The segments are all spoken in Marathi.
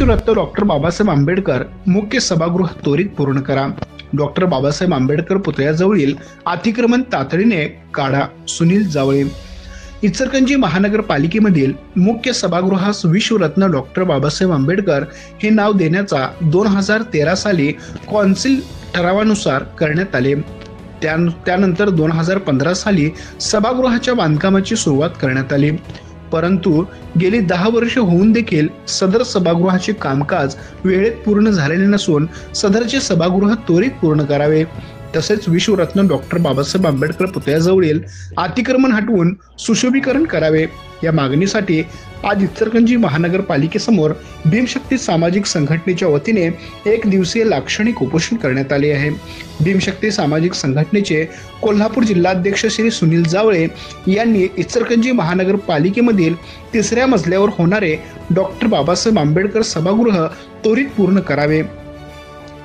विश्वरत्न डॉक्टर बाबासाहेब आंबेडकर मुख्य सभागृह त्वरित पूर्ण करा। डॉक्टर बाबासाहेब आंबेडकर पुतळ्याजवळील अतिक्रमण तातडीने काढा। सुनील जावळे। इचलकरंजी महानगरपालिकेमधील मुख्य सभागृहास विश्वरत्न डॉक्टर बाबासाहेब आंबेडकर हे नाव देण्याचा 2013 साली कौन्सिल ठरावानुसार करण्यात आले। त्यानंतर 2015 साली सभागृहाच्या बांधकामाची सुरुवात करण्यात आली, परंतु गेली 10 वर्ष होऊन देखील सदर सभागृहाचे कामकाज वेळेत पूर्ण झालेले नसून सदरचे सभागृह त्वरित पूर्ण करावे, तसेच विश्वरत्न डॉक्टर बाबासाहेब आंबेडकर पुतळ्याजवळील अतिक्रमण हटवून सुशोभीकरण करावे। या मागणीसाठी आज इचलकरंजी महानगरपालिकेसमोर भीमशक्ती सामाजिक संघटनेच्या वतीने एक दिवसीय लाक्षणिक उपोषण करण्यात आले आहे। भीमशक्ती सामाजिक संघटनेचे कोल्हापूर जिल्हाध्यक्ष श्री सुनील जावळे यांनी इचलकरंजी महानगरपालिकेमधील 3ऱ्या मजल्यावर होणारे डॉक्टर बाबासाहेब आंबेडकर सभागृह त्वरित पूर्ण करावे,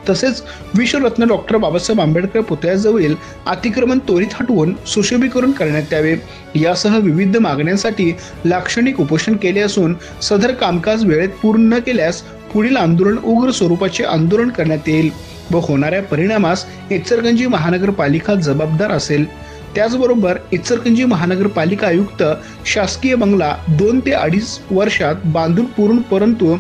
तसेच विश्वरत्न डॉक्टर बाबासाहेब आंबेडकर पुतळ्याजवळील अतिक्रमण त्वरित हटवून सुशोभीकरण करण्यात यावे यासह विविध मागण्यांसाठी लाक्षणिक उपोषण केले असून सदर कामकाज वेळेत पूर्ण न केल्यास पुढील आंदोलन उग्र स्वरूपाचे आंदोलन करण्यात येईल व होणाऱ्या परिणामास इचलकरंजी महानगरपालिका जबाबदार असेल। त्याचबरोबर इचलकरंजी महानगरपालिका आयुक्त शासकीय बंगला 2 ते 2.5 वर्षात बांधून पूर्ण, परंतु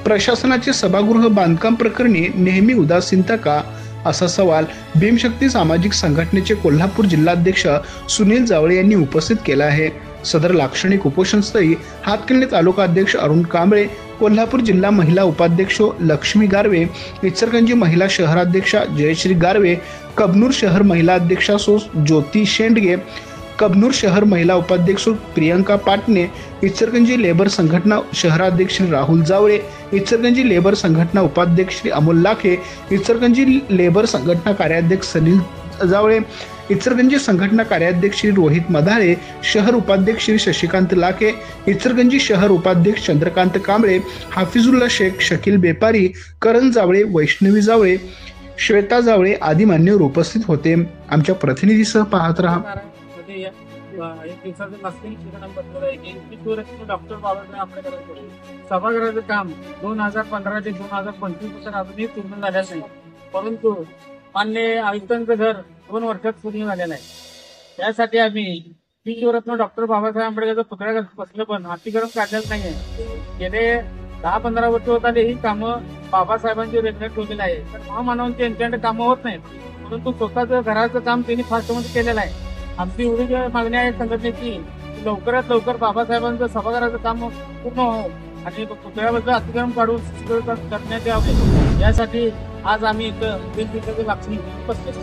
प्रशासनाचे सभागृह बांधकाम प्रकरणी नेहमी उदासीनता का, असा सवाल भीमशक्ती सामाजिक संघटनेचे कोल्हापूर जिल्हाध्यक्ष सुनील जावळे यांनी उपस्थित केला आहे। सदर लाक्षणिक उपोषणस्थळी हातकणंगले तालुका अध्यक्ष अरुण कांबळे, कोल्हापूर जिल्हा महिला उपाध्यक्ष लक्ष्मी गारवे, इचलकरंजी महिला शहराध्यक्षा जयश्री गारवे, कबनूर शहर महिला अध्यक्षा ज्योती शेंडगे, कबनूर शहर महिला उपाध्यक्ष प्रियंका पाटणे, इचलकरंजी लेबर संघटना शहराध्यक्ष राहुल जावळे, इचलकरंजी लेबर संघटना उपाध्यक्ष अमोल लाखे, इचलकरंजी लेबर संघटना कार्याध्यक्ष सनील जावळे, इचलकरंजी संघटना कार्याध्यक्ष रोहित मधाळे, शहर उपाध्यक्ष श्री शशिकांत लाखे, इचलकरंजी शहर उपाध्यक्ष चंद्रकांत कांबळे, हाफिजुल्ला शेख, शकील बेपारी, करण जावळे, वैष्णवी जावळे, श्वेता जावळे आदी मान्यवर उपस्थित होते। आमच्या प्रतिनिधीसह पाहत रहा। एक दिवसाचं डॉक्टर बाबासाहेब आंबेडकर सभागृहाचं काम 2015 ते 2025 अजूनही पूर्ण झालेलं नाही, परंतु मान्य आयुक्तांचं घर 2 वर्षात पूर्ण झालेलं आहे। त्यासाठी आम्ही विश्वरत्न डॉक्टर बाबासाहेब आंबेडकरचं पुतळा बसलं पण अतिक्रमण काढलेलं नाहीये। गेले 10-15 वर्ष होत आले ही कामं बाबासाहेबांची रेल्वे ठेवलेली आहे, तर महामानवांची यांच्याकडे कामं होत नाहीत, परंतु स्वतःचं घराचं काम त्यांनी फास्टमध्ये केलेलं आहे। आमची एवढी मागणी आहे संघटनेची, लवकरात लवकर बाबासाहेबांचं सभागृहाचं काम पूर्ण व्हावं आणि पुतळ्याबद्दल अतिक्रमण काढून करण्यात यावे, यासाठी आज आम्ही इथं लाक्षणिक उपस्थित